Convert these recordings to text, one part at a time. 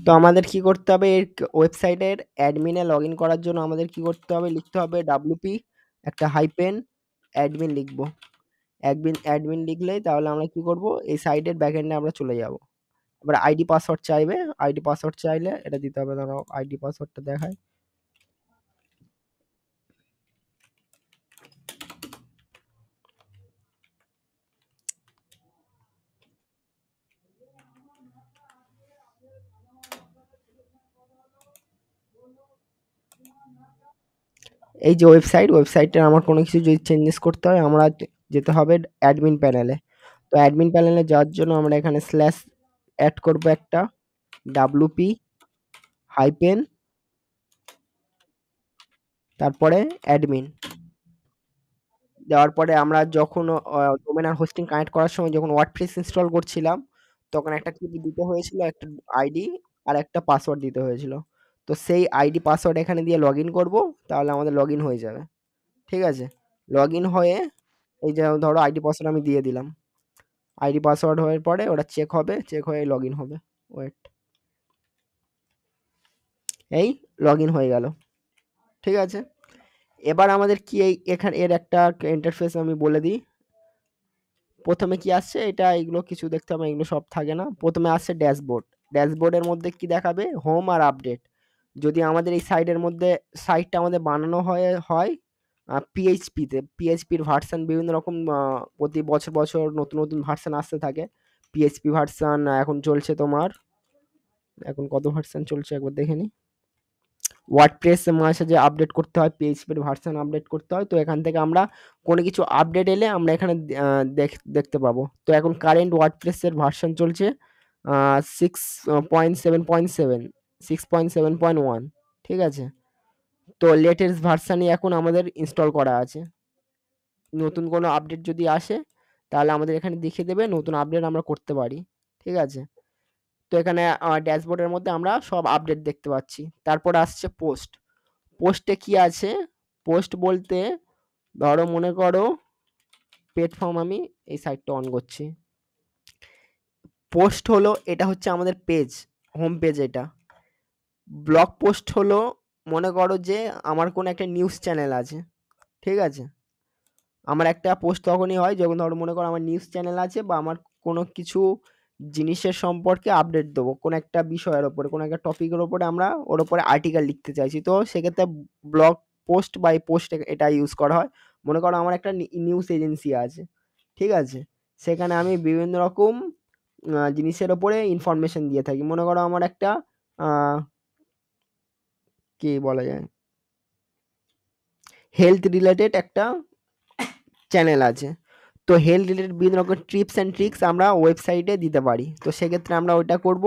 তো আমাদের কি করতে হবে, এর ওয়েবসাইটের অ্যাডমিনে লগ ইন করার জন্য আমাদের কি করতে হবে, লিখতে হবে ডাব্লুপি একটা হাইপেন অ্যাডমিন লিখবো। অ্যাডমিন লিখলেই তাহলে আমরা কি করব, এই সাইটের ব্যাকএন্ডে আমরা চলে যাব। এবার আইডি পাসওয়ার্ড চাইবে, আইডি পাসওয়ার্ড চাইলে এটা দিতে হবে। দাঁড়াও আইডি পাসওয়ার্ডটা দেখায়। এই যে ওয়েবসাইটে আমার কোনো কিছু যদি চেঞ্জেস করতে হয় আমরা যেতে হবে অ্যাডমিন প্যানেলে। তো অ্যাডমিন প্যানেলে যাওয়ার জন্য আমরা এখানে স্ল্যাশ অ্যাড করব একটা ডাব্লুপি হাইপেন তারপরে অ্যাডমিন দেওয়ার পরে আমরা যখন ডোমেন আর হোস্টিং কানেক্ট করার সময় যখন ওয়ার্ডপ্রেস ইনস্টল করছিলাম তখন একটা কি দিতে হয়েছিল, একটা আইডি আর একটা পাসওয়ার্ড দিতে হয়েছিল। তো সেই আইডি পাসওয়ার্ড এখানে দিয়ে লগ ইন করবো, তাহলে আমাদের লগ ইন হয়ে যাবে। ঠিক আছে, লগ ইন হয়ে এই যে ধরো আইডি পাসওয়ার্ড আমি দিয়ে দিলাম। আইডি পাসওয়ার্ড হওয়ার পরে ওটা চেক হবে, চেক হয়ে লগ ইন হবে। ওয়েট, এই লগ ইন হয়ে গেল। ঠিক আছে, এবার আমাদের কি এই এখানে এর একটা ইন্টারফেস আমি বলে দিই। প্রথমে কি আসছে, এটা এগুলো কিছু দেখতে হবে, এগুলো সব থাকে না। প্রথমে আসছে ড্যাশবোর্ড। ড্যাশবোর্ডের মধ্যে কি দেখাবে, হোম আর আপডেট। যদি আমাদের এই সাইডের মধ্যে সাইটটা আমাদের বানানো হয় পিএইচপিতে, পিএইচপির ভার্সান বিভিন্ন রকম প্রতি বছর বছর নতুন নতুন ভার্সান আসতে থাকে। পিএইচপি ভার্সান এখন চলছে তোমার, এখন কত ভার্সান চলছে একবার দেখে নি। ওয়ার্ডপ্রেস মাঝে যে আপডেট করতে হয়, পিএইচপির ভার্সন আপডেট করতে হয়। তো এখান থেকে আমরা কোনো কিছু আপডেট এলে আমরা এখানে দেখতে পাবো। তো এখন কারেন্ট ওয়ার্ডপ্রেসের ভার্সন চলছে 6.7.7, 6.7.1। ঠিক আছে, তো লেটেস্ট ভার্সানই এখন আমাদের ইনস্টল করা আছে। নতুন কোনো আপডেট যদি আসে তাহলে আমাদের এখানে দেখিয়ে দেবে, নতুন আপডেট আমরা করতে পারি। ঠিক আছে, তো এখানে ড্যাশবোর্ডের মধ্যে আমরা সব আপডেট দেখতে পাচ্ছি। তারপর আসছে পোস্ট। পোস্টে কি আছে, পোস্ট বলতে ধরো মনে করো প্ল্যাটফর্ম, আমি এই সাইটটা অন করছি। পোস্ট হলো এটা হচ্ছে আমাদের পেজ, হোম পেজ এটা। ব্লগ পোস্ট হলো মনে করো যে আমার কোনো একটা নিউজ চ্যানেল আছে। ঠিক আছে, আমার একটা পোস্ট তখনই হয় যখন ধরো মনে করো আমার নিউজ চ্যানেল আছে বা আমার কোনো কিছু জিনিসের সম্পর্কে আপডেট দেবো, কোনো একটা বিষয়ের ওপরে, কোনো একটা টপিকের ওপরে আমরা ওর ওপরে আর্টিকেল লিখতে চাইছি। তো সেক্ষেত্রে ব্লগ পোস্ট বা এই পোস্ট এটা ইউজ করা হয়। মনে করো আমার একটা নিউজ এজেন্সি আছে। ঠিক আছে, সেখানে আমি বিভিন্ন রকম জিনিসের ওপরে ইনফরমেশন দিয়ে থাকি। মনে করো আমার একটা আহ, কি বলা যায়, হেলথ রিলেটেড একটা চ্যানেল আছে। তো হেলথ রিলেটেড বিভিন্ন রকম টিপস অ্যান্ড ট্রিক্স আমরা ওয়েবসাইটে দিতে পারি। তো সেক্ষেত্রে আমরা ওইটা করব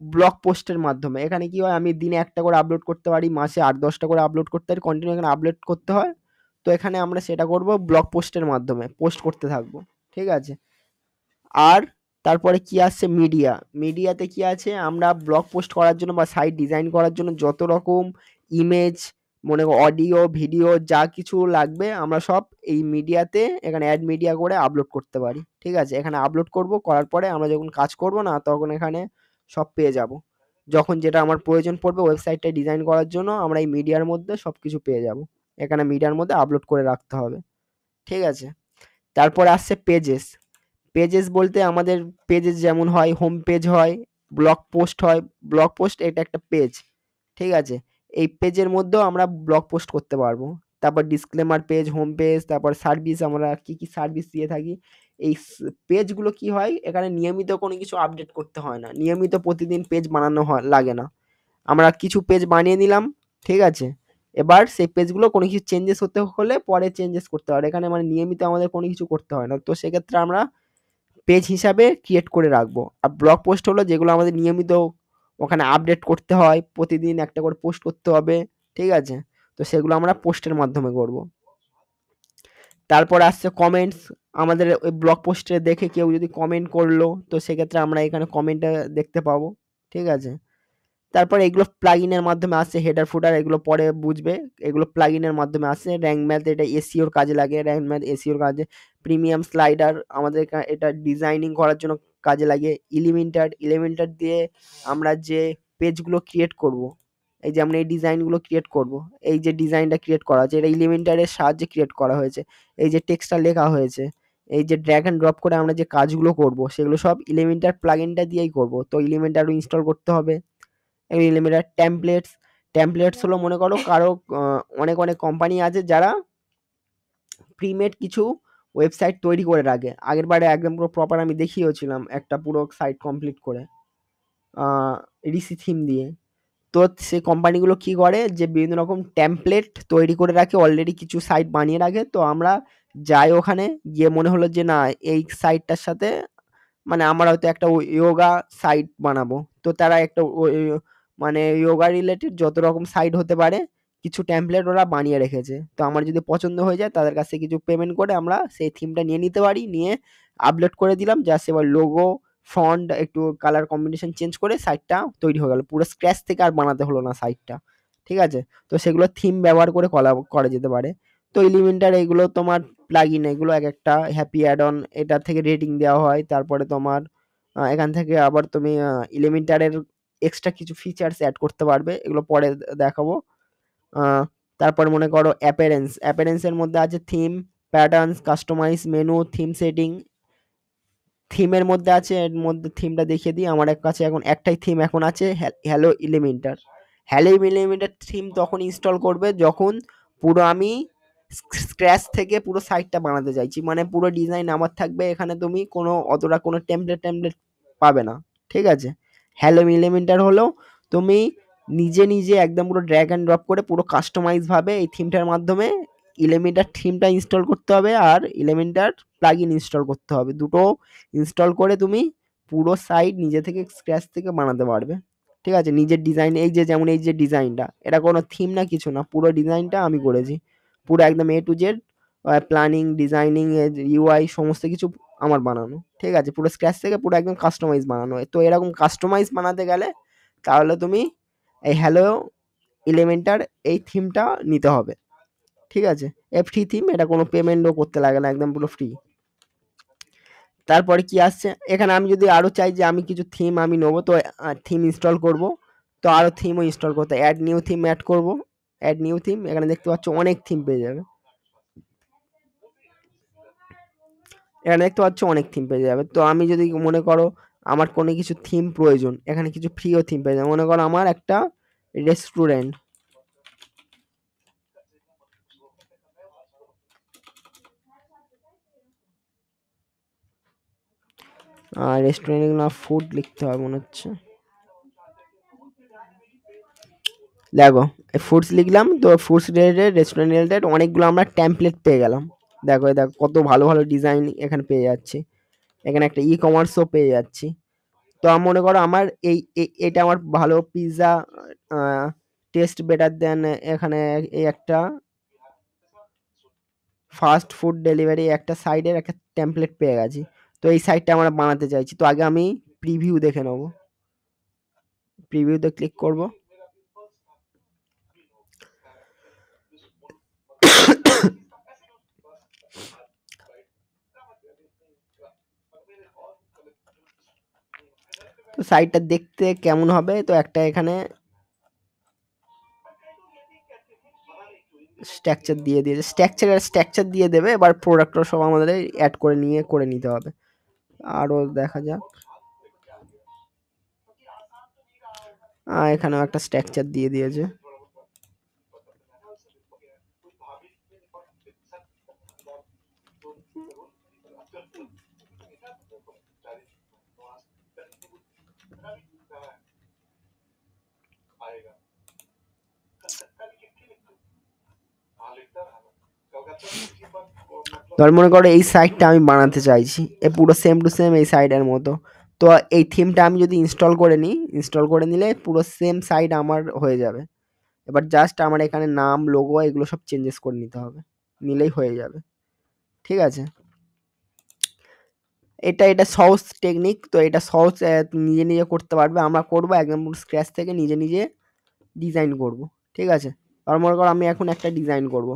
ব্লগ পোস্টের মাধ্যমে। এখানে কি হয়, আমি দিনে একটা করে আপলোড করতে পারি, মাসে ৮-১০টা করে আপলোড করতে পারি, কন্টিনিউ এখানে আপলোড করতে হয়। তো এখানে আমরা সেটা করব ব্লগ পোস্টের মাধ্যমে, পোস্ট করতে থাকবো। ঠিক আছে, আর তারপরে কি আসছে মিডিয়া। মিডিয়াতে কি আছে, আমরা ব্লগ পোস্ট করার জন্য বা সাইট ডিজাইন করার জন্য যত রকম ইমেজ, মনে করো অডিও ভিডিও যা কিছু লাগবে আমরা সব এই মিডিয়াতে এখানে অ্যাড মিডিয়া করে আপলোড করতে পারি। ঠিক আছে, এখানে আপলোড করব, করার পরে আমরা যখন কাজ করব না তখন এখানে সব পেয়ে যাব। যখন যেটা আমার প্রয়োজন পড়বে ওয়েবসাইটটা ডিজাইন করার জন্য আমরা এই মিডিয়ার মধ্যে সব কিছু পেয়ে যাব। এখানে মিডিয়ার মধ্যে আপলোড করে রাখতে হবে। ঠিক আছে, তারপরে আসছে পেজেস। পেজেস বলতে আমাদের পেজেস যেমন হয়, হোম পেজ হয়, ব্লগ পোস্ট হয়। ব্লগ পোস্ট এটা একটা পেজ। ঠিক আছে, এই পেজের মধ্যেও আমরা ব্লগ পোস্ট করতে পারবো। তারপর ডিসক্লেমার পেজ, হোম পেজ, তারপর সার্ভিস, আমরা কি কি সার্ভিস দিয়ে থাকি। এই পেজগুলো কি হয়, এখানে নিয়মিত কোনো কিছু আপডেট করতে হয় না, নিয়মিত প্রতিদিন পেজ বানানো হয় লাগে না। আমরা কিছু পেজ বানিয়ে নিলাম। ঠিক আছে, এবার সেই পেজগুলো কোনো কিছু চেঞ্জেস হতে হলে পরে চেঞ্জেস করতে হয়, এখানে মানে নিয়মিত আমাদের কোনো কিছু করতে হয় না। তো সেক্ষেত্রে আমরা পেজ হিসাবে ক্রিয়েট করে রাখবো। আর ব্লগ পোস্ট হলো যেগুলো আমাদের নিয়মিত ওখানে আপডেট করতে হয়, প্রতিদিন একটা করে পোস্ট করতে হবে। ঠিক আছে, তো সেগুলো আমরা পোস্টের মাধ্যমে করব। তারপর আসছে কমেন্টস। আমাদের ওই ব্লগ পোস্টে দেখে কেউ যদি কমেন্ট করলো তো সেক্ষেত্রে আমরা এখানে কমেন্টটা দেখতে পাবো। ঠিক আছে, তারপর এগুলো প্লাগইনের মাধ্যমে আসছে, হেডার ফুটার এগুলো পরে বুঝবে। এগুলো প্লাগইনের মাধ্যমে আসছে। র‍্যাঙ্ক ম্যাথ এটা এসইওর কাজে লাগে, র‍্যাঙ্ক ম্যাথ এসইওর কাজে। প্রিমিয়াম স্লাইডার আমাদের এটা ডিজাইনিং করার জন্য কাজে লাগে। এলিমেন্টার দিয়ে আমরা যে পেজগুলো ক্রিয়েট করব, এই যেমন এই ডিজাইনগুলো ক্রিয়েট করব, এই যে ডিজাইনটা ক্রিয়েট করা হয়েছে এটা এলিমেন্টারের সাহায্যে ক্রিয়েট করা হয়েছে। এই যে টেক্সটটা লেখা হয়েছে, এই যে ড্র্যাগ অ্যান্ড ড্রপ করে আমরা যে কাজগুলো করব সেগুলো সব এলিমেন্টার প্লাগইনটা দিয়েই করব। তো এলিমেন্টারও ইনস্টল করতে হবে। এলিমেন্টার টেমপ্লেটস হলো, মনে করো কারো অনেক কোম্পানি আছে যারা প্রিমেড কিছু ওয়েবসাইট তৈরি করে রাখে। আগের বারে একদম পুরো প্রপার আমি দেখিয়েছিলাম একটা পুরো সাইট কমপ্লিট করে রিসি থিম দিয়ে। তো সেই কোম্পানিগুলো কি করে যে বিভিন্ন রকম টেমপ্লেট তৈরি করে রাখে, অলরেডি কিছু সাইট বানিয়ে রাখে। তো আমরা যাই ওখানে গিয়ে মনে হলো যে না এই সাইটটার সাথে মানে আমার হয়তো একটা ইয়োগা সাইট বানাবো, তো তারা একটা মানে ইয়োগা রিলেটেড যত রকম সাইট হতে পারে কিছু টেমপ্লেট ওরা বানিয়ে রেখেছে। তো আমার যদি পছন্দ হয়ে যায় তাদের কাছে কিছু পেমেন্ট করে আমরা সেই থিমটা নিয়ে নিতে পারি, নিয়ে আপলোড করে দিলাম, জাস্ট এবার লোগো ফন্ট একটু কালার কম্বিনেশন চেঞ্জ করে সাইটটা তৈরি হয়ে গেল। পুরো স্ক্র্যাচ থেকে আর বানাতে হলো না সাইটটা। ঠিক আছে? তো সেগুলো থিম ব্যবহার করে করা যেতে পারে। তো এলিমেন্টার এগুলো তোমার প্লাগইন, এগুলো এক একটা হ্যাপি অ্যাড অন, এটা থেকে রেটিং দেওয়া হয়। তারপরে তোমার এখান থেকে আবার তুমি এলিমেন্টারের এক্সট্রা কিছু ফিচার্স অ্যাড করতে পারবে, এগুলো পরে দেখাবো। তারপর মনে করো অ্যাপিয়ারেন্সের মধ্যে আছে theme, patterns, customise, menu, theme setting. থিমের মধ্যে আছে, এর মধ্যে থিমটা দেখিয়ে দিই। আমার কাছে এখন একটাই থিম এখন আছে, hello Elementor. Hello Elementor theme তখন ইনস্টল করবে যখন পুরো আমি স্ক্র্যাচ থেকে পুরো সাইটটা বানাতে চাইছি, মানে পুরো ডিজাইন আমার থাকবে, এখানে তুমি কোনো অতটা কোনো টেমপ্লেট পাবে না। ঠিক আছে? হ্যালো এলিমেন্টার হলো তুমি নিজে একদম পুরো ড্র্যাগ অ্যান্ড ড্রপ করে পুরো কাস্টমাইজ ভাবে এই থিমটার মাধ্যমে এলিমেন্টার থিমটা ইনস্টল করতে হবে আর এলিমেন্টার প্লাগইন ইনস্টল করতে হবে। দুটো ইনস্টল করে তুমি পুরো সাইট নিজে থেকে স্ক্র্যাচ থেকে বানাতে পারবে। ঠিক আছে? নিজের ডিজাইন, এই যে যেমন এই যে ডিজাইনটা, এটা কোনো থিম না কিছু না, পুরো ডিজাইনটা আমি করেছি। পুরো একদম A to Z planning, designing, UI সমস্ত কিছু আমার বানানো। ঠিক আছে? পুরো স্ক্র্যাচ থেকে পুরো একদম কাস্টমাইজ বানানো। তো এরকম কাস্টমাইজ বানাতে গেলে তাহলে তুমি এই হ্যালো এলিমেন্টার এই থিমটা নিতে হবে। ঠিক আছে? ফ্রি থিম, এটা কোনো পেমেন্টও করতে লাগে না, একদম পুরো ফ্রি। তারপরে কি আসছে, এখানে আমি যদি আরো চাই যে আমি কিছু থিম আমি নেবো, তো থিম ইনস্টল করব। তো আরো থিমও ইনস্টল করতে, অ্যাড নিউ থিম অ্যাড করব। অ্যাড নিউ থিম, এখানে দেখতে পাচ্ছ অনেক থিম পেয়ে যাবে। এখানে দেখতে পাচ্ছ অনেক থিম পেয়ে যাবে। তো আমি যদি মনে করো আমার কোনো কিছু থিম প্রয়োজন, এখানে কিছু ফ্রিও থিম পেয়ে যাবে। মনে করো আমার একটা রেস্টুরেন্ট, রেস্টুরেন্ট না ফুড লিখতে হবে মনে হচ্ছে। দেখো ফুডস লিখলাম, তো ফুডস রিলেটেড, রেস্টুরেন্ট রিলেটেড অনেকগুলো আমরা টেমপ্লেট পেয়ে গেলাম। দেখো দেখো কত ভালো ভালো ডিজাইন এখানে পেয়ে যাচ্ছি। এখানে একটা ই কমার্সও পেয়ে যাচ্ছি। তো মনে করো আমার এটা আমার ভালো পিৎজা টেস্ট বেটার দেন, এখানে এই একটা ফাস্ট ফুড ডেলিভারি একটা সাইডের একটা টেমপ্লেট পেয়ে গেছি। তো এই সাইটটা আমরা বানাতে চাইছি। তো আগে আমি প্রিভিউ দেখে নেব। প্রিভিউতে ক্লিক করব। তো সাইটটা দেখতে কেমন হবে, তো একটা এখানে স্ট্রাকচার দিয়ে দিয়েছে, স্ট্রাকচার দিয়ে দেবে। এবার প্রোডাক্টটা সব আমাদের অ্যাড করে নিতে হবে। আরও দেখা যাক, এখানেও একটা স্ট্রাকচার দিয়ে দিয়েছে। ধর মনে করো এই সাইটটা আমি বানাতে চাইছি, এ পুরো সেম টু সেম এই সাইটের মতো। তো এই থিমটা আমি যদি ইনস্টল করে নিই, ইনস্টল করে নিলে পুরো সেম সাইট আমার হয়ে যাবে। এবার জাস্ট আমার এখানে নাম, লোগো এগুলো সব চেঞ্জেস করে নিতে হবে, নিলেই হয়ে যাবে। ঠিক আছে? এটা সহজ টেকনিক। তো এটা সহজ, নিজে করতে পারবে। আমরা করব একদম পুরো স্ক্র্যাচ থেকে নিজে ডিজাইন করব। ঠিক আছে? আর মনে করো আমি এখন একটা ডিজাইন করব।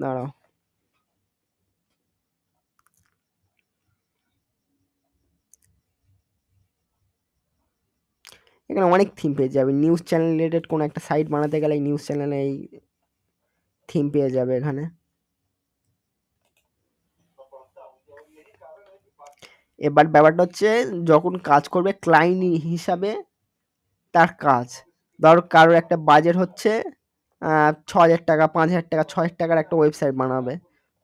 দাঁড়াও। এখানে অনেক থিম পেয়ে যাবে। নিউজ চ্যানেল রিলেটেড কোনো একটা সাইট বানাতে গেলে নিউজ চ্যানেলে এই থিম পেয়ে যাবে এখানে। এবার ব্যাপারটা হচ্ছে যখন কাজ করবে ক্লায়েন্ট হিসাবে তার কাজ। ধরো কারোর একটা বাজেট হচ্ছে ৬,০০০ টাকা, ৫,০০০ টাকা, ৬,০০০ টাকার একটা ওয়েবসাইট বানাবে।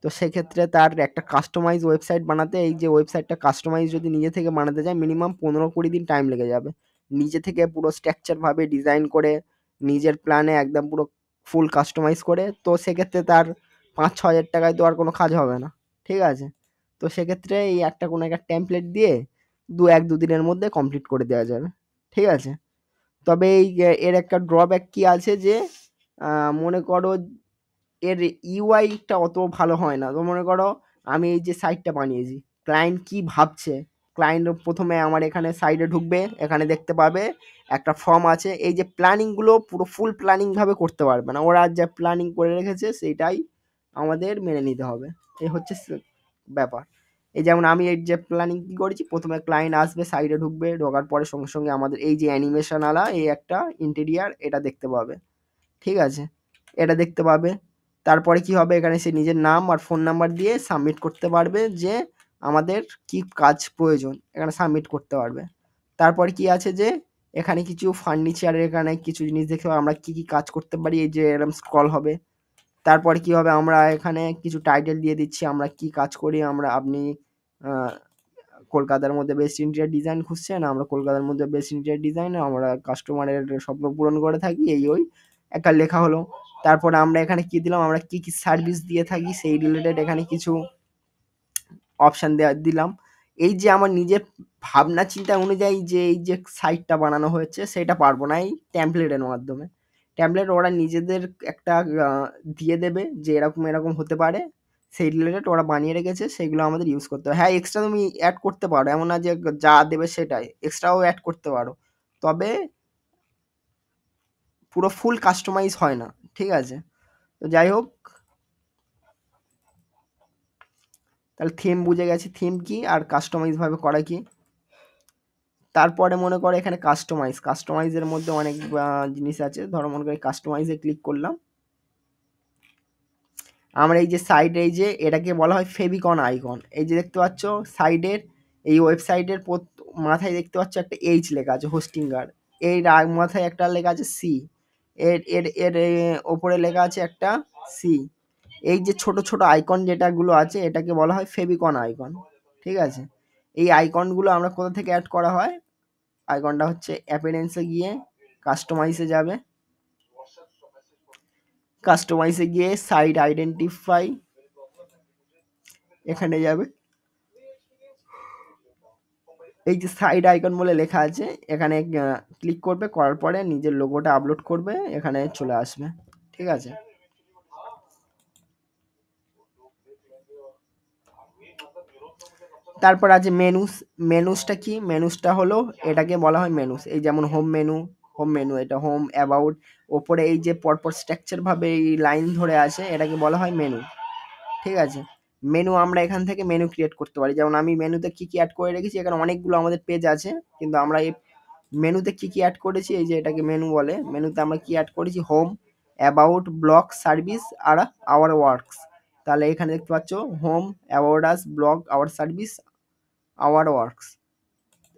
তো সেক্ষেত্রে তার একটা কাস্টমাইজ ওয়েবসাইট বানাতে, এই যে ওয়েবসাইটটা কাস্টমাইজ যদি নিজে থেকে বানাতে যায় মিনিমাম ১৫-২০ দিন টাইম লেগে যাবে। নিজে থেকে পুরো স্ট্রাকচার ভাবে ডিজাইন করে নিজের প্ল্যানে একদম পুরো ফুল কাস্টমাইজ করে, তো সেক্ষেত্রে তার ৫-৬,০০০ টাকায় তো আর কোনো কাজ হবে না। ঠিক আছে? তো সেক্ষেত্রে এই একটা কোনো একটা টেমপ্লেট দিয়ে ১-২ দিনের মধ্যে কমপ্লিট করে দেওয়া যাবে। ঠিক আছে? তবে এর একটা ড্রব্যাক কি আছে যে মনে করো এর ইউআইটা অত ভালো হয় না। তো মনে করো আমি এই যে সাইটটা বানিয়েছি, ক্লায়েন্ট কি ভাবছে? ক্লায়েন্ট ১ম এ আমার এখানে সাইটে ঢুকবে, এখানে দেখতে পাবে একটা ফর্ম আছে। এই যে প্ল্যানিংগুলো পুরো ফুল প্ল্যানিং ভাবে করতে পারবে না। ওরা যা প্ল্যানিং করে রেখেছে সেইটাই আমাদের মেনে নিতে হবে। এই হচ্ছে ব্যাপার। এই যেমন আমি এর যে প্ল্যানিং কি করেছি, ১ম এ ক্লায়েন্ট আসবে, সাইটে ঢুকবে, ঢোকার পরে সঙ্গে আমাদের এই যে অ্যানিমেশন আলা এই একটা ইন্টেরিয়র এটা দেখতে পাবে। ঠিক আছে? এটা দেখতে পাবে। তারপরে কি হবে, এখানে সে নিজের নাম আর ফোন নাম্বার দিয়ে সাবমিট করতে পারবে যে আমাদের কি কাজ প্রয়োজন, এখানে সাবমিট করতে পারবে। তারপরে কি আছে যে এখানে কিছু ফার্নিচারের এখানে কিছু জিনিস দেখতে পাবো আমরা কি কাজ করতে পারি, এই যে এরকম স্ক্রল হবে। তারপরে কি হবে, আমরা এখানে কিছু টাইটেল দিয়ে দিচ্ছি আমরা কি কাজ করি। আপনি আ কলকাতার মধ্যে বেস্ট ইন্টেরিয়র ডিজাইন খুঁজছেন, আমরা কলকাতার মধ্যে বেস্ট ইন্টেরিয়র ডিজাইনার, আমরা কাস্টমারের স্বপ্ন পূরণ করে থাকি, এই ওই একটা লেখা হলো। তারপরে আমরা এখানে কি দিলাম, আমরা কি সার্ভিস দিয়ে থাকি সেই রিলেটেড এখানে কিছু অপশন দিলাম। এই যে আমার নিজের ভাবনা চিন্তা অনুযায়ী যে এই যে সাইটটা বানানো হয়েছে সেটা পারবো না এই টেমপ্লেটের মাধ্যমে। টেমপ্লেট ওরা নিজেদের একটা দিয়ে দেবে যে এরকম হতে পারে। সেই রিলেটেড ওরা বানিয়ে রেখেছে, সেগুলো আমাদের ইউজ করতে হবে। হ্যাঁ, এক্সট্রা তুমি অ্যাড করতে পারো। এমন না যে যা দেবে সেটাই। এক্সট্রাও অ্যাড করতে পারো। তবে পুরো ফুল কাস্টমাইজ হয় না। ঠিক আছে? তো যাই হোক, তাহলে থিম বুঝে গেছি থিম কি আর কাস্টমাইজ ভাবে করা কি। তারপরে মনে করো এখানে কাস্টমাইজের মধ্যে অনেক জিনিস আছে। ধরো মনে করি কাস্টমাইজে ক্লিক করলাম। আমরা এই যে সাইডে এই যে এটাকে বলা হয় ফেভিকন আইকন। এই যে দেখতে পাচ্ছ সাইডের এই ওয়েবসাইটের মাথায় দেখতে পাচ্ছ একটা এইচ লেখা আছে হোস্টিঙ্গার। এর মাথায় একটা লেখা আছে সি। এর এর এর ওপরে লেখা আছে একটা সি। এই যে ছোট ছোট আইকন যেটাগুলো আছে এটাকে বলা হয় ফেভিকন আইকন। ঠিক আছে? এই আইকনগুলো আমরা কোথা থেকে অ্যাড করা হয়? আইকনটা হচ্ছে অ্যাপিয়ারেন্সে গিয়ে কাস্টমাইজে যাবে। কাস্টমাইজে গিয়ে সাইট আইডেন্টিফাই এখানে যাবে। এই যে সাইড আইকন বলে লেখা আছে এখানে ক্লিক করবে, করার পরে নিজের লোগোটা আপলোড করবে, এখানে চলে আসবে। ঠিক আছে? তারপর আছে মেনুস। মেনুসটা কি? মেনুসটা হলো এটাকে বলা হয় মেনুস। এই যেমন হোম মেনু এটা হোম অ্যাবাউট ওপরে এই যে পরপর স্ট্রাকচার ভাবে এই লাইন ধরে আছে এটাকে বলা হয় মেনু। ঠিক আছে? মেনু আমরা এখান থেকে মেনু ক্রিয়েট করতে পারি। যেমন আমি মেনুতে কি অ্যাড করে রেখেছি, এখানে অনেকগুলো আমাদের পেজ আছে। কিন্তু আমরা এই মেনুতে কি অ্যাড করেছি, এই যে এটাকে মেনু বলে। মেনুতে আমরা কি অ্যাড করেছি, হোম, অ্যাবাউট, ব্লগ, সার্ভিস আর আওয়ার ওয়ার্কস। তাহলে এখানে দেখতে পাচ্ছ home, about us, blog, our service, our works.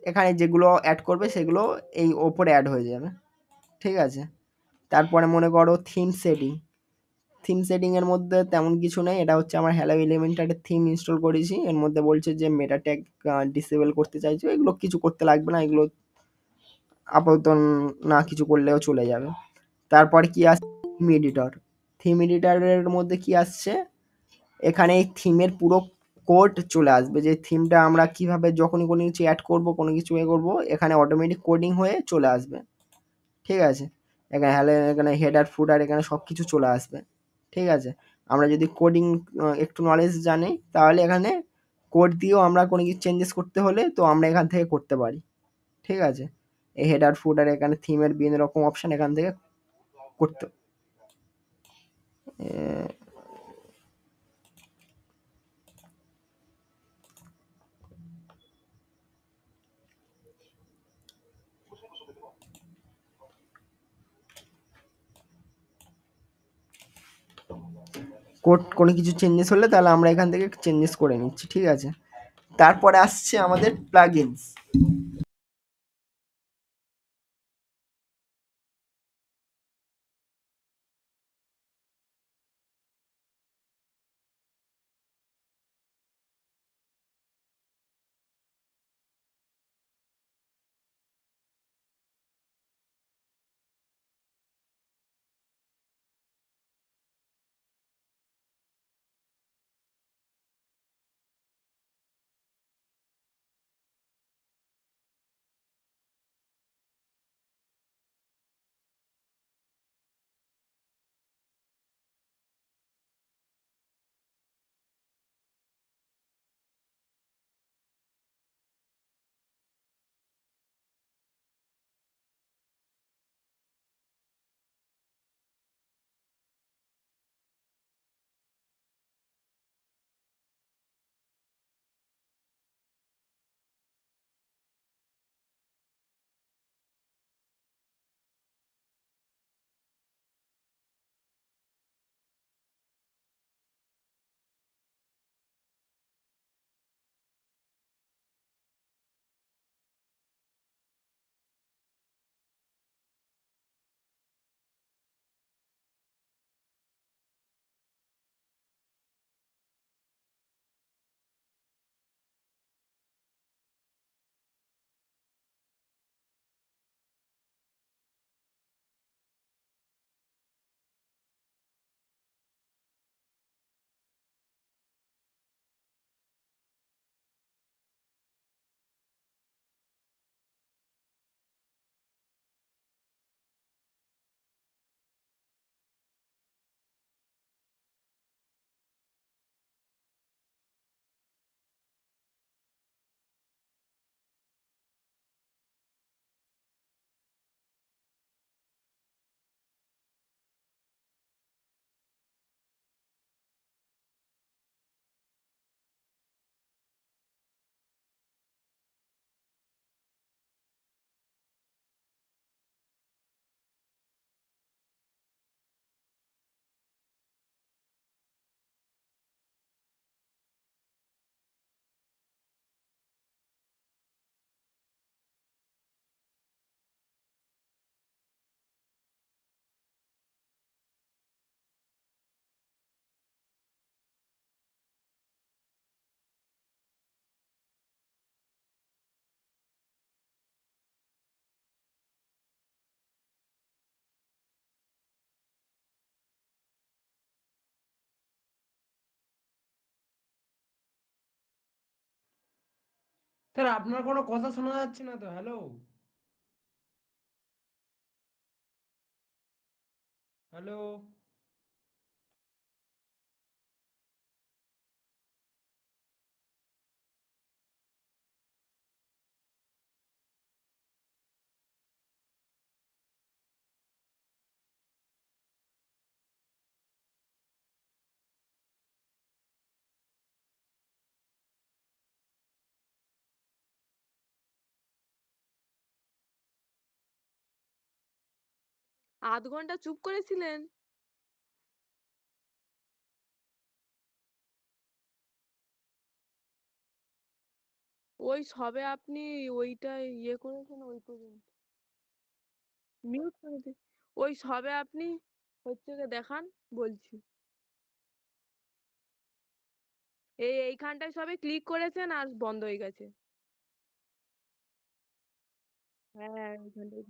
এখানে যেগুলো অ্যাড করবে সেগুলো এই ওপরে অ্যাড হয়ে যাবে। ঠিক আছে? তারপরে মনে করো থিম সেটিং। থিম সেটিং এর মধ্যে তেমন কিছু নেই। এটা হচ্ছে আমার হ্যালো এলিমেন্টার থিম ইনস্টল করেছি। এর মধ্যে বলছে যে মেটা ট্যাগ ডিসেবল করতে চাইছো। এগুলো কিছু করতে লাগবে না। এগুলো আপাতত না কিছু করলেও চলে যাবে। তারপর কি আসছে, থিম এডিটর। থিম এডিটরের মধ্যে কি আসছে, এখানে এই থিমের পুরো কোড চলে আসবে। যে থিমটা আমরা কিভাবে যখনই কোনো কিছু অ্যাড করব, কোনো কিছু করবো, এখানে অটোমেটিক কোডিং হয়ে চলে আসবে। ঠিক আছে? এখানে এখানে হেডার ফুটার এখানে সব কিছু চলে আসবে। ঠিক আছে? আমরা যদি কোডিং একটু নলেজ জানি তাহলে এখানে কোড দিয়েও আমরা কোনো কিছু চেঞ্জেস করতে হলে তো আমরা এখান থেকে করতে পারি। ঠিক আছে? এই হেডার, ফুটার এখানে থিমের বিভিন্ন রকম অপশন এখান থেকে করতে কোড কোনো কিছু চেঞ্জেস হলে তাহলে আমরা এখান থেকে চেঞ্জেস করে নিচ্ছি। ঠিক আছে? তারপরে আসছে আমাদের প্লাগইনস। স্যার আপনার কোনো কথা শোনা যাচ্ছে না তো। Hello, hello. আধ ঘন্টা চুপ করেছিলেন? ওই সবে আপনি ওইটা ইয়ে করেছেন ওই পর্যন্ত। মিউট করে দিন। ওই সবে আপনি হচ্ছে গিয়ে দেখান, বলছি। এইখানটায় সবে ক্লিক করেছেন আর বন্ধ হয়ে গেছে। হ্যাঁ, ওইখানটায়।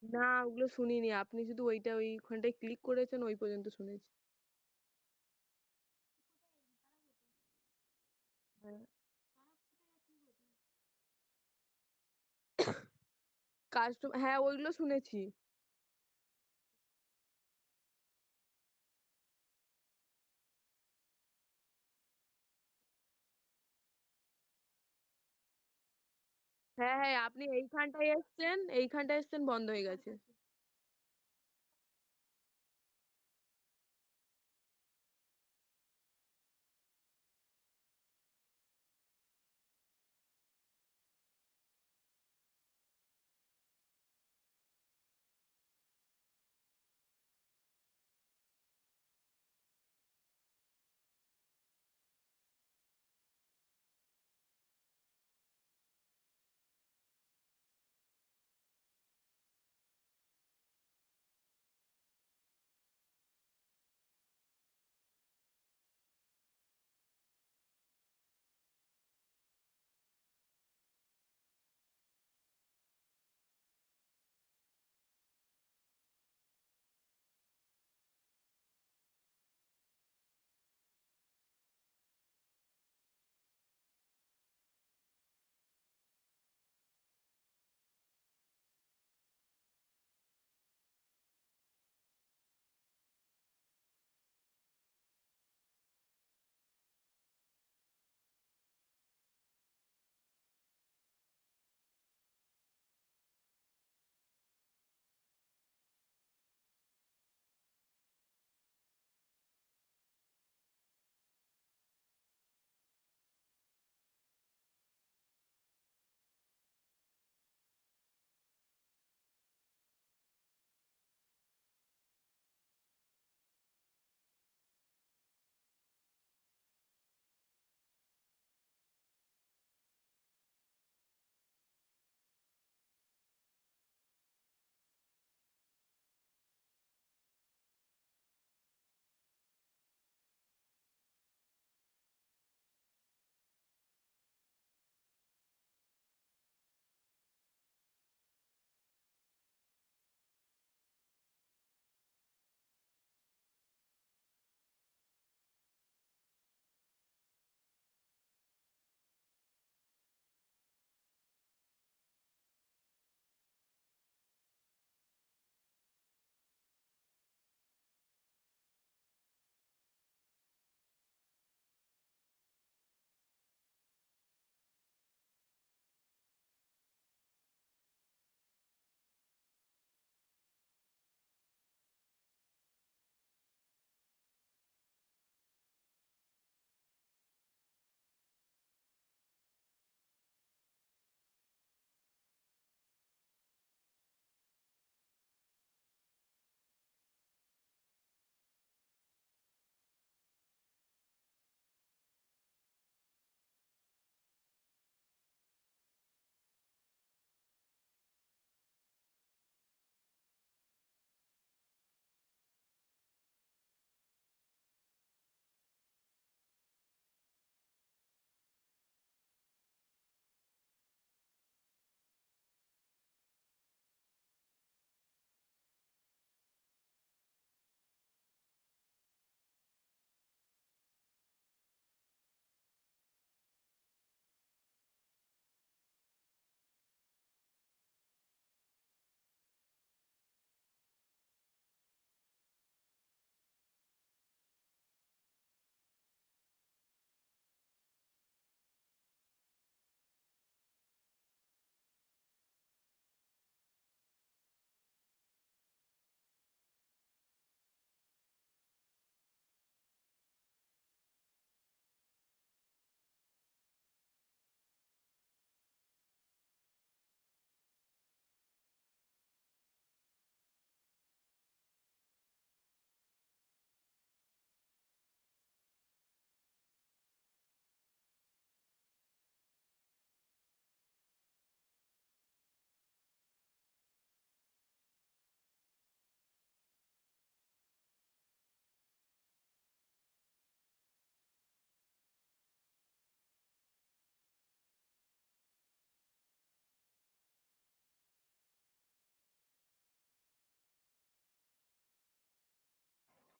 না, ওগুলো শুনিনি। আপনি শুধু ওইখানটায় ক্লিক করেছেন ওই পর্যন্ত শুনেছি। হ্যাঁ। হ্যাঁ, ওইগুলো শুনেছি। হ্যাঁ, হ্যাঁ, আপনি এইখানটায় এসছেন বন্ধ হয়ে গেছে।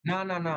না, না, না।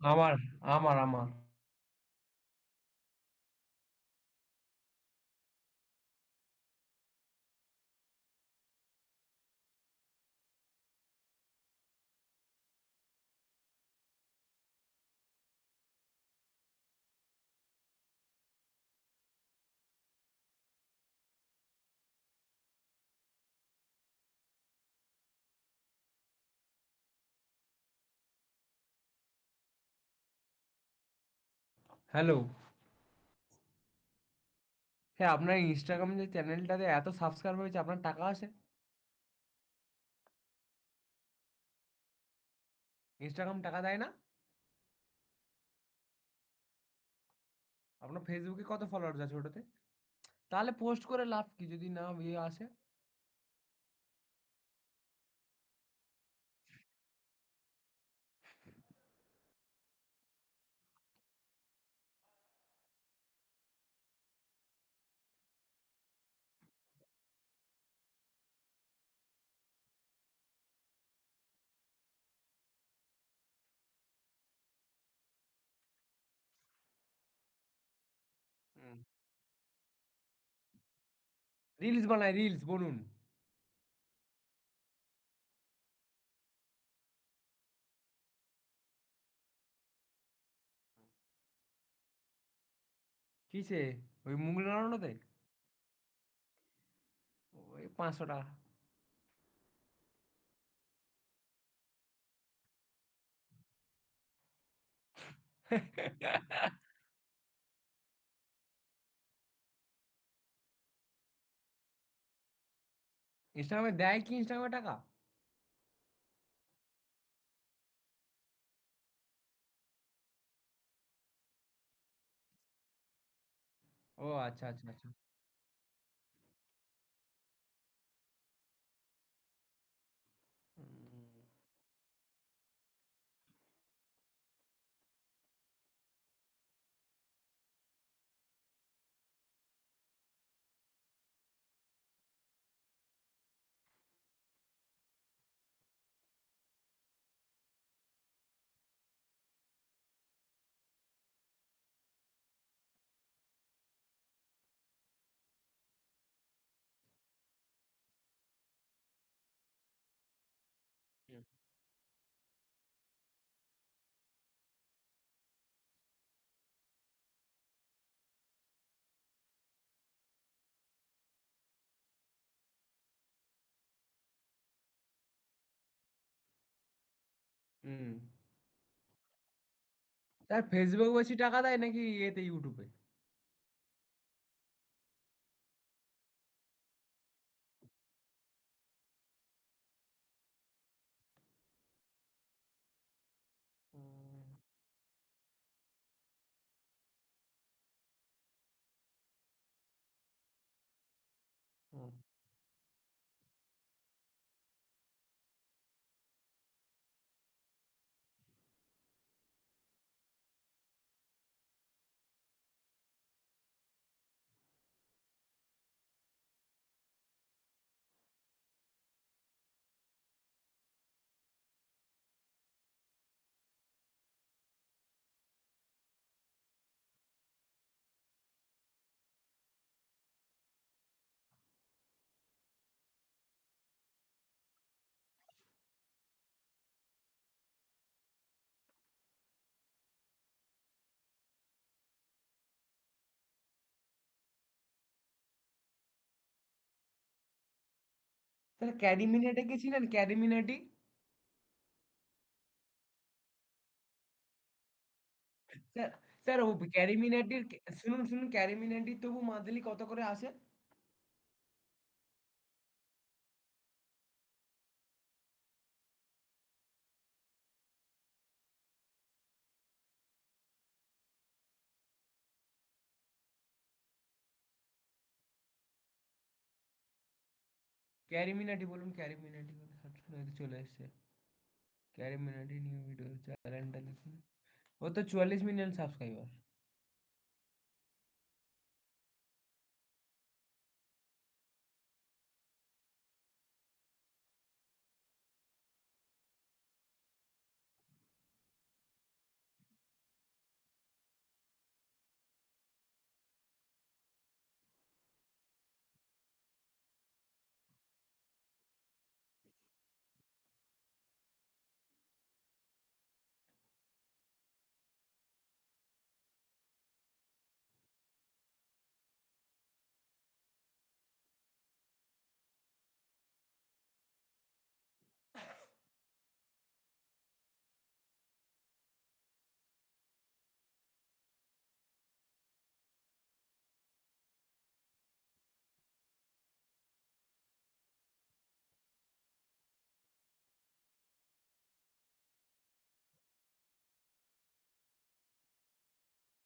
আমার আমার হ্যালো। হ্যাঁ, আপনার ইনস্টাগ্রাম যে চ্যানেলটাতে এত সাবস্ক্রাইব হয়েছে, আপনার টাকা আসে? ইনস্টাগ্রাম টাকা দেয় না? আপনার ফেসবুকে কত ফলোয়ার্স আছে ওটাতে? তাহলে পোস্ট করে লাভ কি যদি না ইয়ে আসে? হুম। রিলস বানায়, রিলস বলুন। কিসে? ওই মুখ নাড়ানোতে? ওই ৫০০ টাকা। ইনস্টাগ্রামে দেয় কি ইনস্টাগ্রামে টাকা? ও আচ্ছা, আচ্ছা, আচ্ছা। হুম, হুম, হুম। স্যার ফেসবুক বেশি টাকা দেয় নাকি এতে ইউটিউবে? হুম, হুম। স্যার ক্যারিমিনেটি কি ছিলেন? ক্যারিমিনেটি? স্যার, স্যার ও ক্যারিমিনেটির শুনুন, ক্যারিমিনেটির তবু মান্থলি কত করে আসে? ক্যারিমিনাটি বলুন, ক্যারিমিনাটি বলে সার্চ করে এই তো চলে এসছে। ক্যারিমিনাটি নিউ ভিডিও চ্যানেলটা লিখুন। ও তো ৪৪ মিলিয়ন সাবস্ক্রাইবার।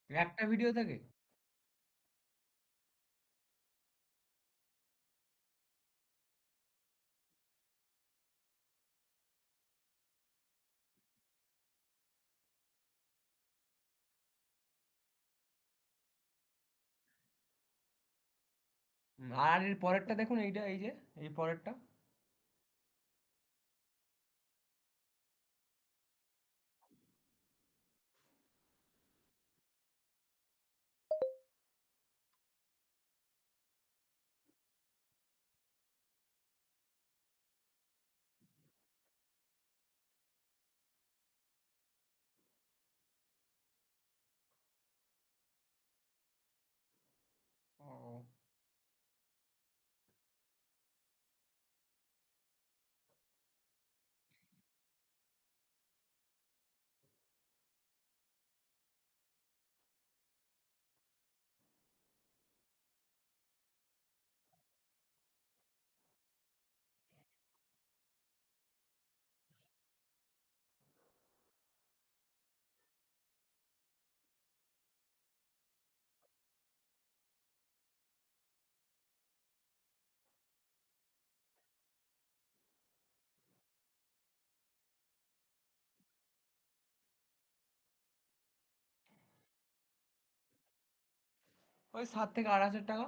একটা ভিডিও থেকে? আর এর পরেরটা দেখুন, এইটা, এই যে এই পরেরটা। ও, ওই 7 থেকে 8 হাজার টাকা।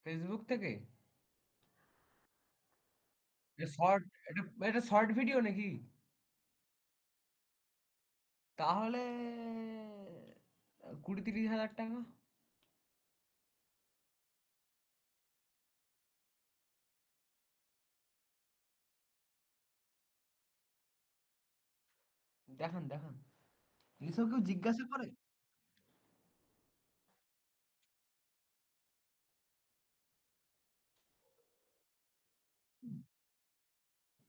ফেসবুক থেকে? এটা শর্ট, এটা শর্ট ভিডিও নাকি? তাহলে 20-30 হাজার টাকা। দেখান, দেখান। এসব কেউ জিজ্ঞাসা করে?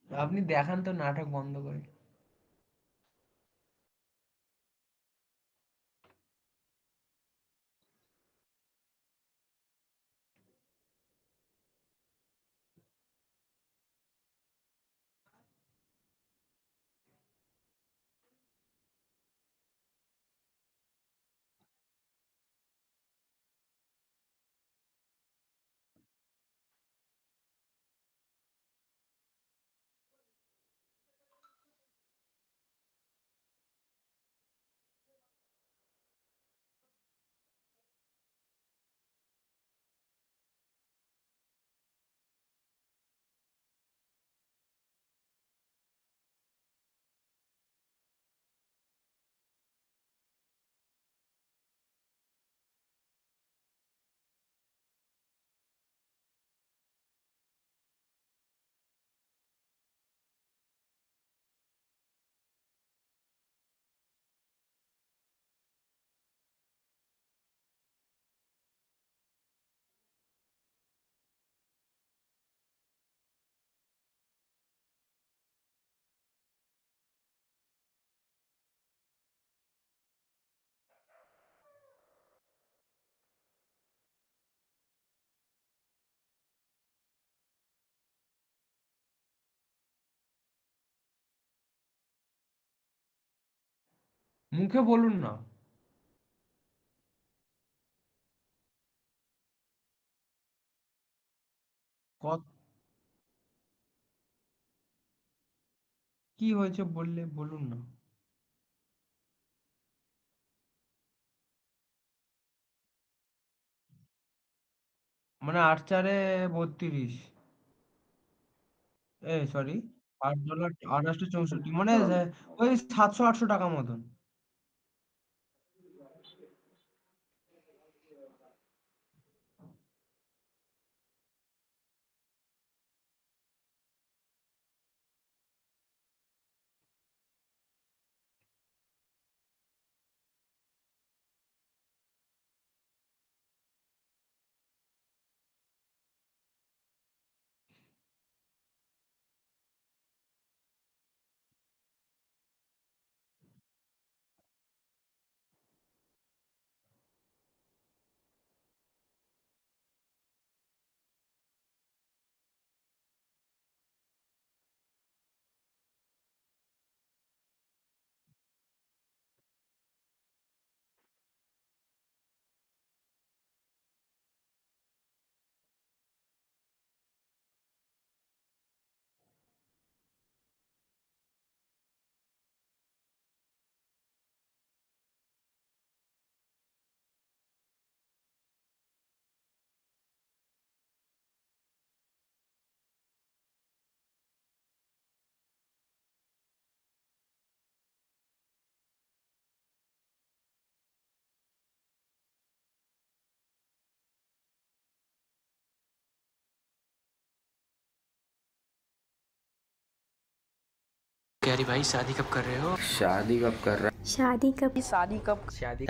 আপনি দেখান তো নাটক বন্ধ করে। মুখে বলুন না। কত, কি হয়েছে বললে বলুন না। মানে 8×4 = 32। সরি, $8, 2864, মানে ওই 700-800 টাকা মতন। प्यारी भाई शादी कब कर रहे हो? शादी कब कर रहा शादी कब शादी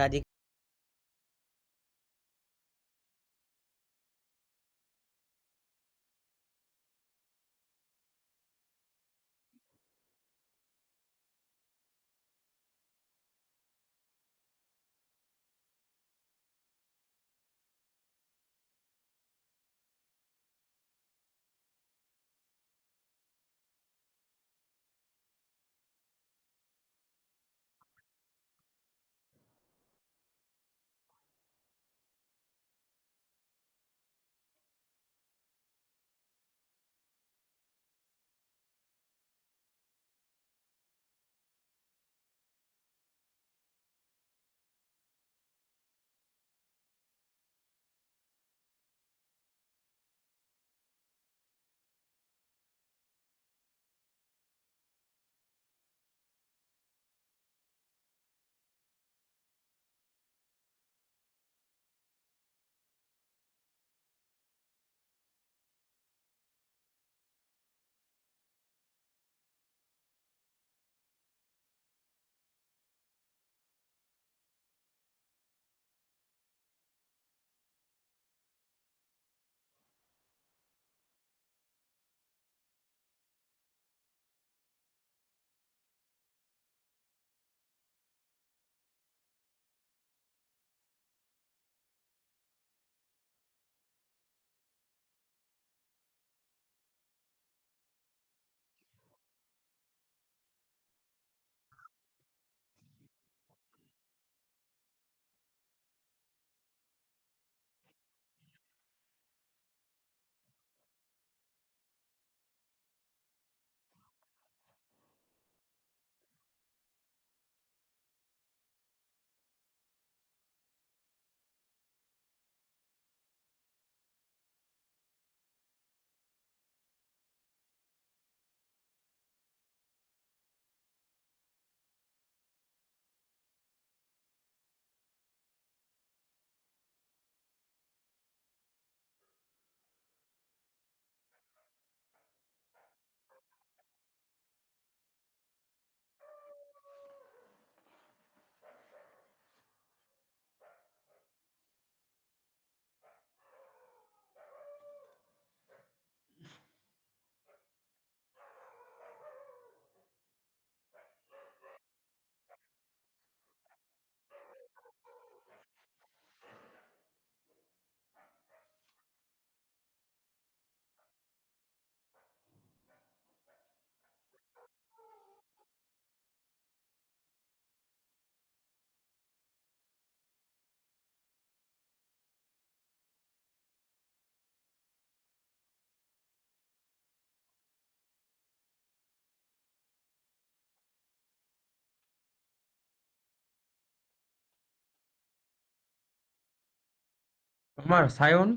আমার সায়ন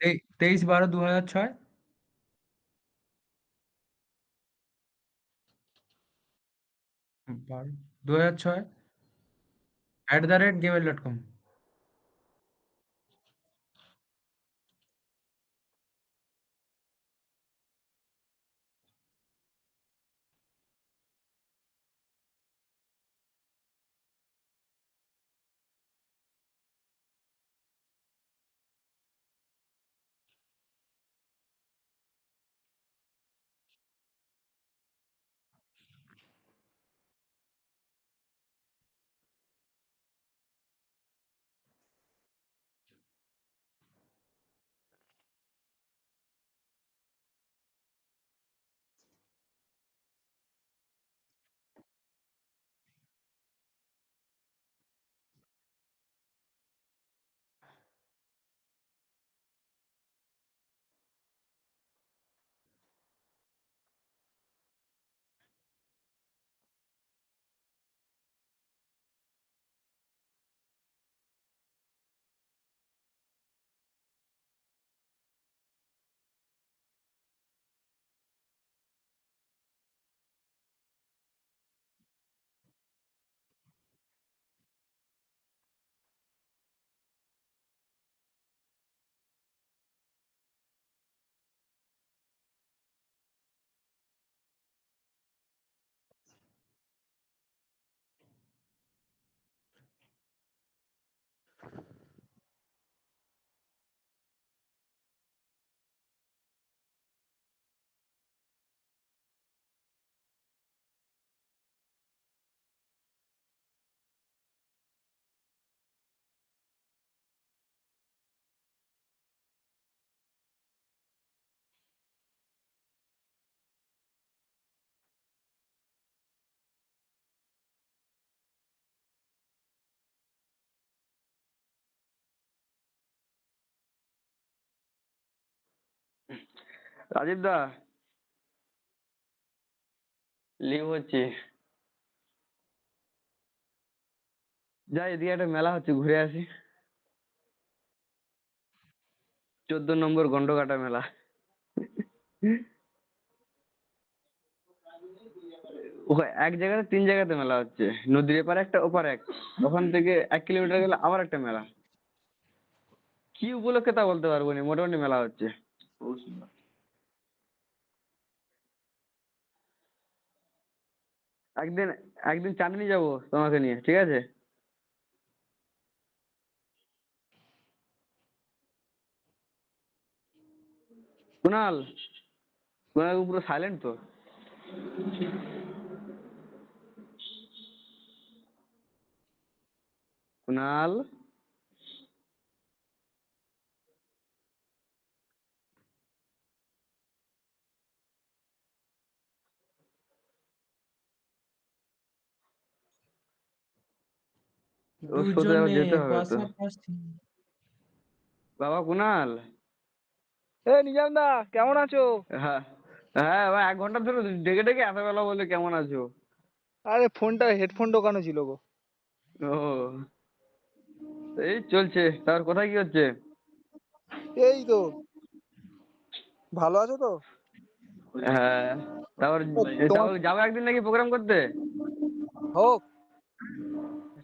23/12/2006। 2006 @gmail.com। রাজীব দা, লিভ হচ্ছে। যাই, এদিকে একটা মেলা হচ্ছে, ঘুরে আসি। 14 নম্বর গন্ডকাটা মেলা। এক জায়গাতে 3 জায়গাতে মেলা হচ্ছে, নদীর এপারে একটা ওপারে একটা, ওখান থেকে 1 কিলোমিটার গেলে আবার একটা মেলা। কি উপলক্ষে তা বলতে পারবো না, মোটামুটি মেলা হচ্ছে। একদিন একদিন চাঁদনি যাবো তোমাকে নিয়ে, ঠিক আছে? কুনাল, কুনাল পুরো সাইলেন্ট তো। কুনাল, ও সোজা যাওয়া দুজনে যেতে হবে তো। পাশাপাশি। বাবা কুনাল। নিজাম দা, কেমন আছো? হ্যাঁ, হ্যাঁ ভাই, 1 ঘন্টা ধরে ডেকে ডেকে এত বেলা বলে কেমন আছো। আরে ফোনটা হেডফোন ঢোকানো ছিল গো। ও, এই চলছে। তার কোথায় কি হচ্ছে? এই তো, ভালো আছো তো? হ্যাঁ, তারপর তোমার তারপর যাবো একদিন নাকি প্রোগ্রাম করতে? হোক,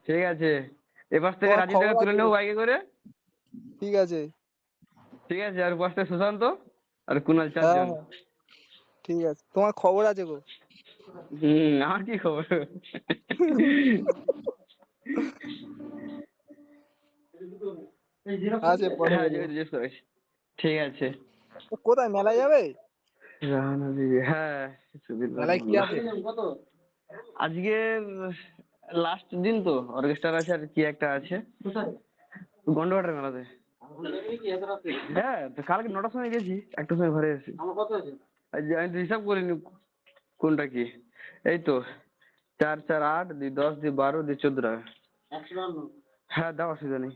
ঠিক আছে, এপাশ থেকে তোমার রাজীব খবর দাকে তুলে আছে? নেবো বাইকে করে। ঠিক আছে। ঠিক আছে, আর পাশ থেকে সুশান্ত আর কুনাল, হ্যাঁ 4 জন। হ্যাঁ, ঠিক আছে, তোমার খবর আছে গো। আমার কি খবর? আছে, পরে হ্যাঁ, বলবো। জিজ্ঞেস করিস। ঠিক আছে। তো কোথায় মেলায় যাবে? রাহানা দিদি, হ্যাঁ, সুধীর মেলায় কি রহমানুল্লাহ। আছে? আজকে লাস্ট দিন তো, অর্কেস্ট্রা আছে আর কি একটা আছে। গন্ডোয়াটার মেলাতে। হ্যাঁ, তো কালকে 9টার সময় গেছি, 1টার সময় ঘরে এসেছি। আমি তো হিসাব করিনি কোনটা কি। এই তো 4 4 8 2 10 2 12 2 14 টাকা। হ্যাঁ, দাও, অসুবিধা নেই।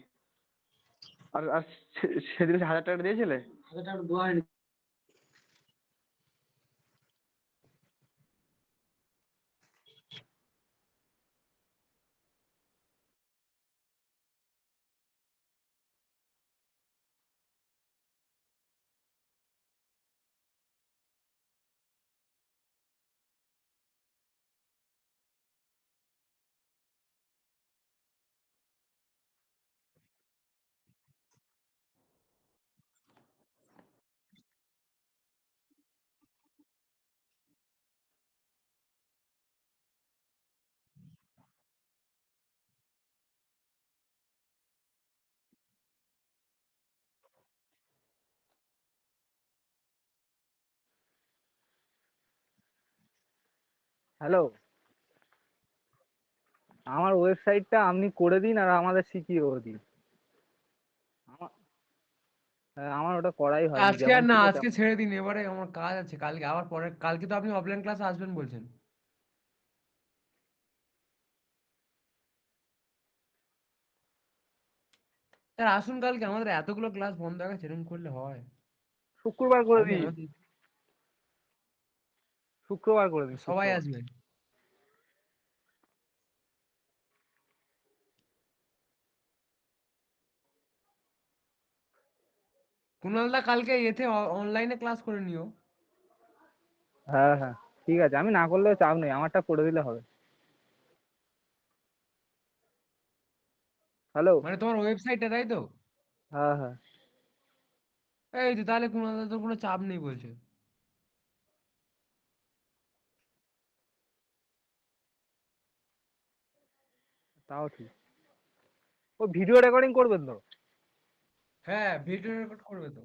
আর আর সেদিন 1000 টাকা দিয়েছিলে? হ্যালো, আমার ওয়েবসাইটটা আপনি করে দিন আর আমাদের শিখিয়েও দিন। আমার আমার ওটা করাই হয়নি, আজকে যেমন আর না, ছিল আজকে তেমন। ছেড়ে দিন, এবারে আমার কাজ আছে। কালকে আবার পরে, কালকে তো আপনি অফলাইন ক্লাসে আসবেন বলছেন। স্যার আসুন কালকে, আমাদের এতগুলো ক্লাস বন্ধ হয়ে গেছে, এরকম করলে হয়? শুক্রবার করে আপনি দিন, আমাদের শুক্রবার করে দিন, সবাই শুক্রবার। আসবেন। কুনালদা কালকে এতে অনলাইনে ক্লাস করে নিও। হ্যাঁ হ্যাঁ, ঠিক আছে, আমি না করলেও চাপ নেই, আমারটা করে দিলে হবে। হ্যালো। মানে তোমার ওয়েবসাইটে, তাই তো? হ্যাঁ হ্যাঁ, এই তো, তাহলে কুনালদা তোর কোনো চাপ নেই বলছে। তাও ঠিক। ও ভিডিও রেকর্ডিং করবেন তো? হ্যাঁ, ভিডিও রেকর্ড করবে তো।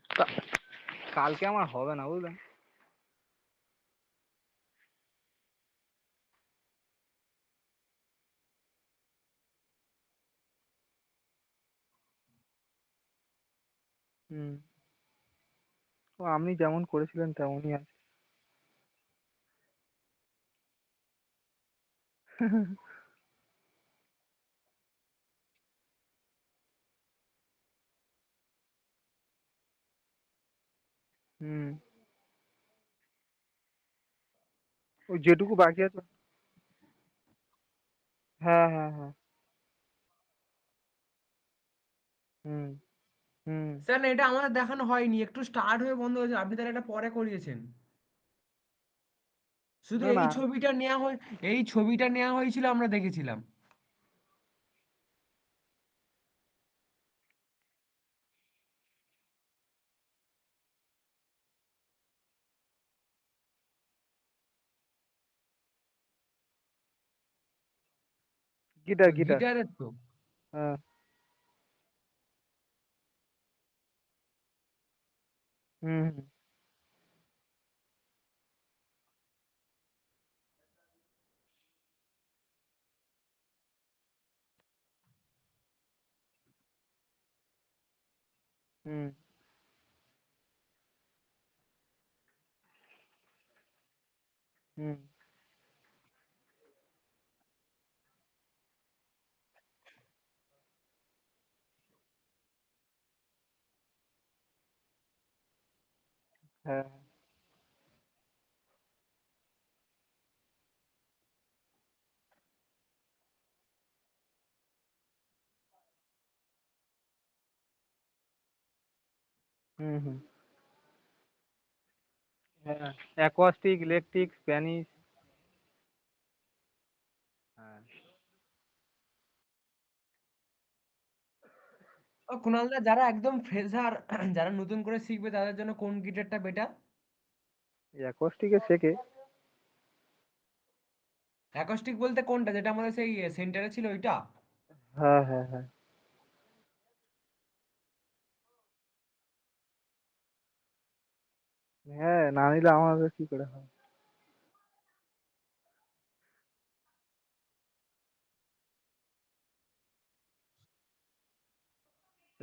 তা- কালকে আমার হবে না, বুঝলেন। হুম, ও আপনি যেমন করেছিলেন তেমনই আছে। হুম, ওই যেটুকু বাকি আছে। হ্যাঁ, হ্যাঁ, হ্যাঁ। হুম, হুম। স্যার না, এটা আমাদের দেখানো হয়নি, একটু স্টার্ট হয়ে বন্ধ হয়েছে, আপনি তাহলে এটা পরে করিয়েছেন। শুধু না, এই না, ছবিটা নেওয়া হয়, এই ছবিটা নেওয়া হয়েছিল, আমরা দেখেছিলাম। Guitar, guitar. গিটারের তো। হ্যাঁ। হুম, হুম, হুম, হুম। হ্যাঁ। হুম, হুম। হ্যাঁ, অ্যাকোস্টিক, ইলেকট্রিক, স্প্যানিশ। হ্যাঁ। ও কুণালদা, যারা একদম ফ্রেশার, যারা নতুন করে শিখবে, তাদের জন্য কোন গিটারটা বেটার? অ্যাকোস্টিকে শেখে। অ্যাকোস্টিক বলতে কোনটা, যেটা আমাদের সেই সেন্টারে ছিল ওইটা? হ্যাঁ, হ্যাঁ, হ্যাঁ। হ্যাঁ, না নিলে আমাদের কি করে হয়?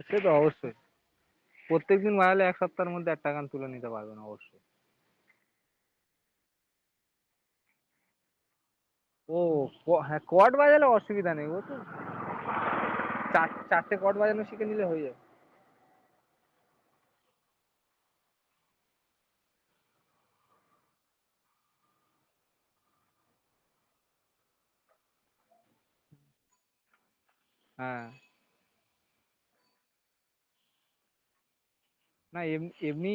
সে তো অবশ্যই। প্রত্যেকদিন বাজালে ১ সপ্তাহের মধ্যে একটা গান তুলে নিতে পারবেন অবশ্যই। ও, হ্যাঁ, কর্ড বাজালে অসুবিধা নেই। ও তো ৪টে কর্ড বাজানো শিখে নিলে হয়ে যাবে। হ্যাঁ। না, এমনি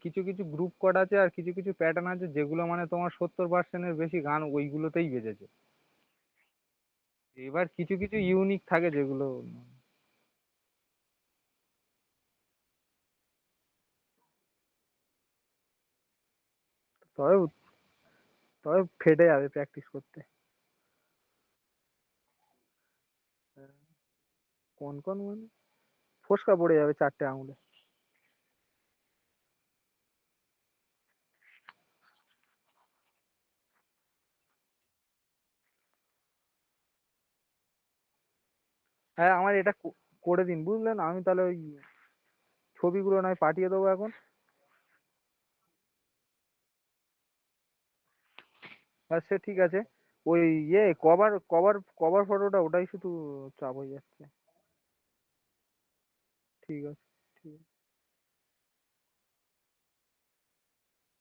কিছু, কিছু গ্রুপ কর্ড আছে আর কিছু, কিছু প্যাটার্ন আছে যেগুলো মানে তোমার ৭০% এর বেশি গান ওইগুলোতেই বেজেছে। এবার কিছু, কিছু ইউনিক থাকে যেগুলো তবে তবে ফেটে যাবে প্র্যাকটিস করতে। কনকন মানে ফোস্কা পড়ে যাবে ৪টে আঙুলে। হ্যাঁ, আমার এটা করে দিন বুঝলেন? আমি তাহলে ওই ছবিগুলো নয় পাঠিয়ে দেবো এখন। আর সে ঠিক আছে। ওই কভার কভার কভার ফটোটা ওটাই শুধু চাপ হয়ে যাচ্ছে। ঠিক আছে, ঠিক আছে,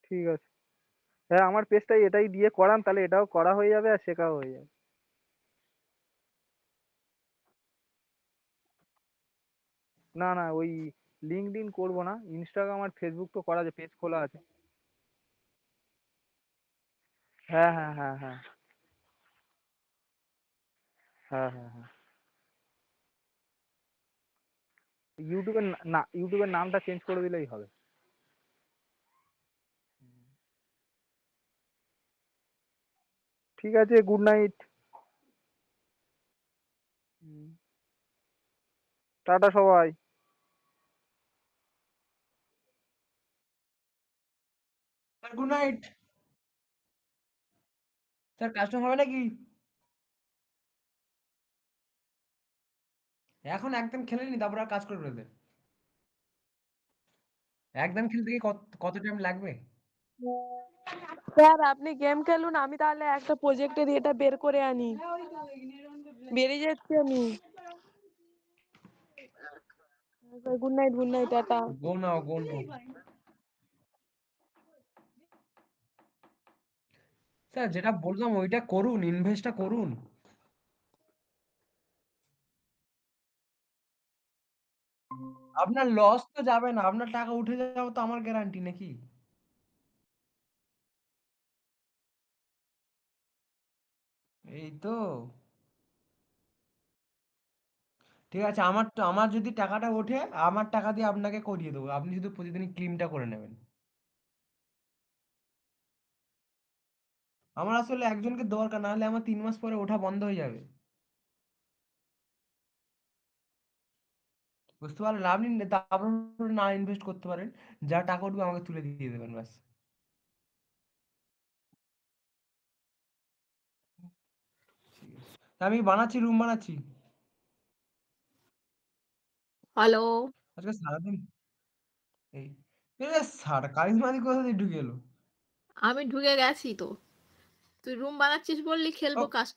ঠিক আছে। হ্যাঁ, আমার পেজটাই এটাই দিয়ে করান, তাহলে এটাও করা হয়ে যাবে আর শেখাও হয়ে যাবে। না, না, ওই লিঙ্কডইন করবো না। ইনস্টাগ্রাম আর ফেসবুক তো করা আছে, পেজ খোলা আছে। হ্যাঁ, হ্যাঁ, হ্যাঁ, হ্যাঁ, হ্যাঁ, হ্যাঁ, হ্যাঁ। ইউটিউবের নামটা চেঞ্জ করে দিলেই হবে। ঠিক আছে, গুড নাইট। টাটা সবাই। Sir good night. Sir customer হবে নাকি? এখন একদম খেলে নি, তারপর আর কাজ করবে ওদের। একদম খেলতে গিয়ে কত কত টাইম লাগবে? স্যার আপনি গেম খেলুন, আমি তাহলে একটা প্রজেক্টের এটা বের করে আনি। বেরিয়ে যাচ্ছি আমি। Good night, good night, tata. Go now, go now. Sir যেটা বললাম ওইটা করুন, ইনভেস্টটা করুন। আপনার লস তো যাবে না, আপনার টাকা উঠে যাবে তো আমার গ্যারান্টি নাকি? এই তো। ঠিক আছে, আমার যদি টাকাটা ওঠে, আমার টাকা দিয়ে আপনাকে করিয়ে দেবো। আপনি শুধু প্রতিদিন ক্লেমটা করে নেবেন। আমার আসলে একজনকে দরকার, না হলে আমার 3 মাস পরে ওঠা বন্ধ হয়ে যাবে। বুঝতে পারলেন? আপনি তারপর না ইনভেস্ট করতে পারেন। যা টাকা উঠবে আমাকে তুলে দিয়ে দেবেন ব্যাস। ঠিক আছে। তা আমি বানাচ্ছি, রুম বানাচ্ছি। হ্যালো, আজকে সারাদিন এই কারিজমা দি কোথা দিয়ে ঢুকে এলো? আমি ঢুকে গেছি তো। তুই রুম বানাচ্ছিস বললি ও খেলবো কাজ